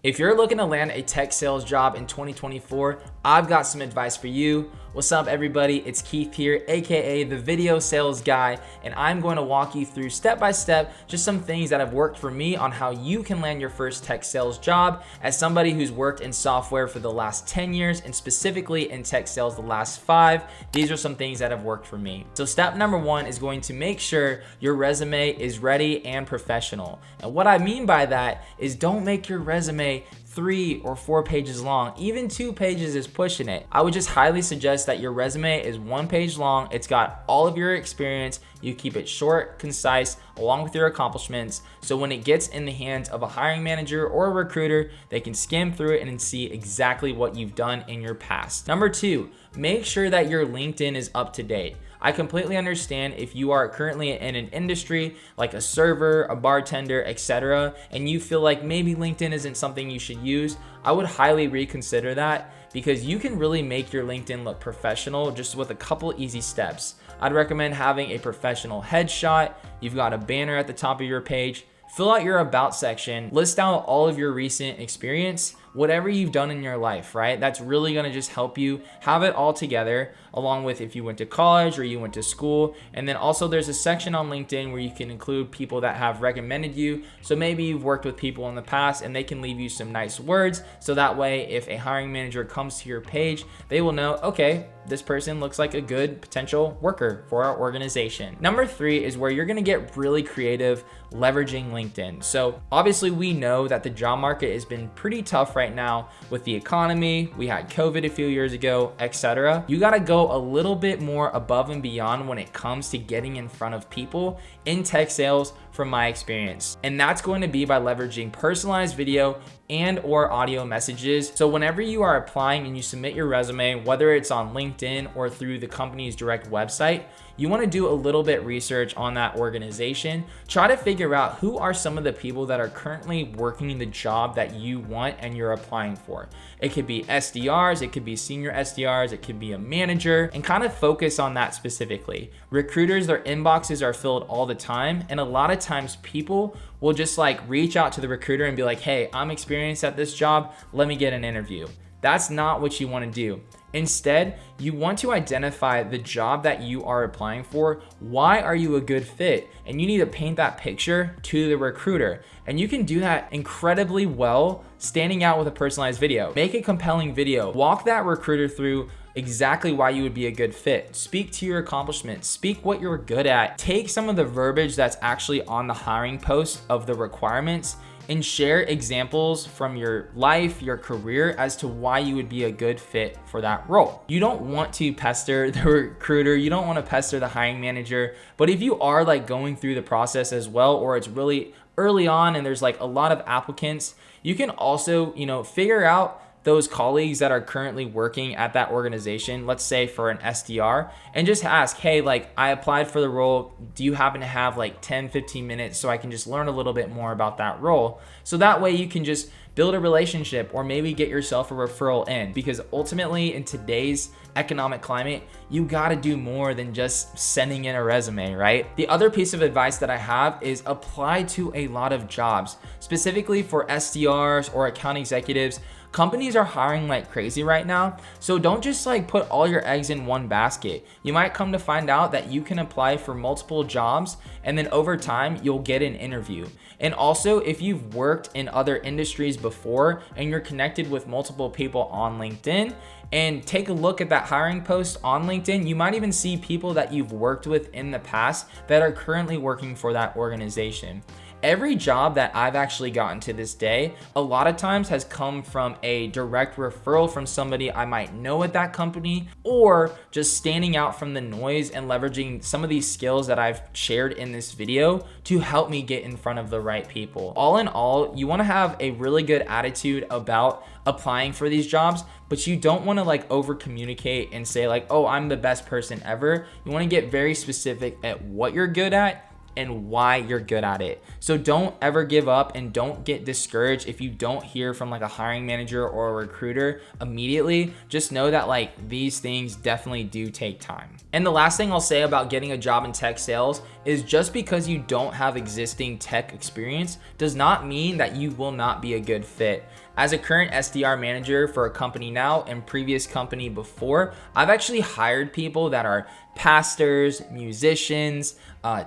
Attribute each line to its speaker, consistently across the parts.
Speaker 1: If you're looking to land a tech sales job in 2024, I've got some advice for you. What's up, everybody? It's Keith here, aka the Video Sales Guy, and I'm going to walk you through step by step just some things that have worked for me on how you can land your first tech sales job. As somebody who's worked in software for the last 10 years and specifically in tech sales the last 5, these are some things that have worked for me. So step number 1 is going to make sure your resume is ready and professional. And what I mean by that is don't make your resume 3 or 4 pages long. Even 2 pages is pushing it. I would just highly suggest that your resume is 1 page long. It's got all of your experience. You keep it short, concise, along with your accomplishments. So when it gets in the hands of a hiring manager or a recruiter, they can skim through it and see exactly what you've done in your past. Number 2, make sure that your LinkedIn is up to date. I completely understand if you are currently in an industry like a server, a bartender, etc., and you feel like maybe LinkedIn isn't something you should use. I would highly reconsider that because you can really make your LinkedIn look professional just with a couple easy steps. I'd recommend having a professional headshot. You've got a banner at the top of your page. Fill out your about section, list out all of your recent experience, whatever you've done in your life, right? That's really gonna just help you have it all together, along with if you went to college or you went to school. And then also there's a section on LinkedIn where you can include people that have recommended you. So maybe you've worked with people in the past and they can leave you some nice words. So that way, if a hiring manager comes to your page, they will know, okay, this person looks like a good potential worker for our organization. Number 3 is where you're gonna get really creative leveraging LinkedIn. So obviously we know that the job market has been pretty tough right now with the economy. We had COVID a few years ago, etc. You gotta go a little bit more above and beyond when it comes to getting in front of people in tech sales from my experience. And that's going to be by leveraging personalized video and or audio messages. So whenever you are applying and you submit your resume, whether it's on LinkedIn or through the company's direct website, you want to do a little bit research on that organization. Try to figure out who are some of the people that are currently working the job that you want and you're applying for. It could be SDRs, it could be senior SDRs, it could be a manager, and kind of focus on that specifically. Recruiters, their inboxes are filled all the time, and a lot of times people will just like reach out to the recruiter and be like, hey, I'm experienced at this job, let me get an interview. That's not what you want to do. Instead, you want to identify the job that you are applying for. Why are you a good fit? And you need to paint that picture to the recruiter. And you can do that incredibly well standing out with a personalized video. Make a compelling video. Walk that recruiter through exactly why you would be a good fit. Speak to your accomplishments. Speak what you're good at. Take some of the verbiage that's actually on the hiring post of the requirements and share examples from your life, your career, as to why you would be a good fit for that role. You don't want to pester the recruiter, you don't want to pester the hiring manager, but if you are like going through the process as well, or it's really early on and there's like a lot of applicants, you can also, figure out those colleagues that are currently working at that organization, let's say for an SDR, and just ask, hey, like I applied for the role. Do you happen to have like 10-15 minutes so I can just learn a little bit more about that role? So that way you can just build a relationship or maybe get yourself a referral in, because ultimately in today's economic climate, you got to do more than just sending in a resume, right? The other piece of advice that I have is apply to a lot of jobs, specifically for SDRs or account executives. Companies are hiring like crazy right now, so don't just like put all your eggs in one basket. You might come to find out that you can apply for multiple jobs, and then over time you'll get an interview. And also, if you've worked in other industries before and you're connected with multiple people on LinkedIn, and take a look at that hiring post on LinkedIn, you might even see people that you've worked with in the past that are currently working for that organization. Every job that I've actually gotten to this day, a lot of times has come from a direct referral from somebody I might know at that company, or just standing out from the noise and leveraging some of these skills that I've shared in this video to help me get in front of the right people. All in all, you want to have a really good attitude about applying for these jobs, but you don't want to like over communicate and say like, oh, I'm the best person ever. You want to get very specific at what you're good at and why you're good at it. So don't ever give up and don't get discouraged if you don't hear from like a hiring manager or a recruiter immediately. Just know that like these things definitely do take time. And the last thing I'll say about getting a job in tech sales is just because you don't have existing tech experience does not mean that you will not be a good fit. As a current SDR manager for a company now and previous company before, I've actually hired people that are pastors, musicians,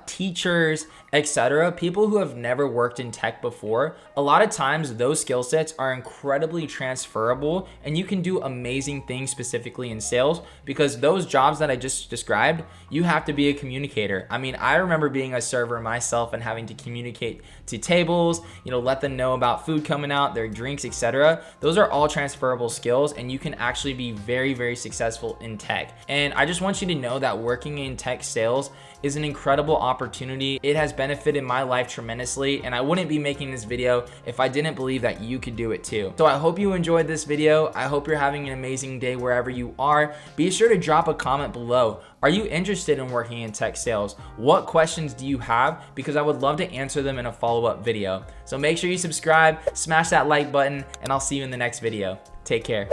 Speaker 1: teachers, etc. People who have never worked in tech before. A lot of times those skill sets are incredibly transferable and you can do amazing things specifically in sales, because those jobs that I just described, you have to be a communicator. I mean, I remember being a server myself and having to communicate to tables, let them know about food coming out, their drinks, etc. Those are all transferable skills and you can actually be very, very successful in tech. And I just want you to know that working in tech sales is an incredible opportunity. It has benefited my life tremendously, and I wouldn't be making this video if I didn't believe that you could do it too. So I hope you enjoyed this video. I hope you're having an amazing day wherever you are. Be sure to drop a comment below. Are you interested in working in tech sales? What questions do you have? Because I would love to answer them in a follow-up video. So make sure you subscribe, smash that like button, and I'll see you in the next video. Take care.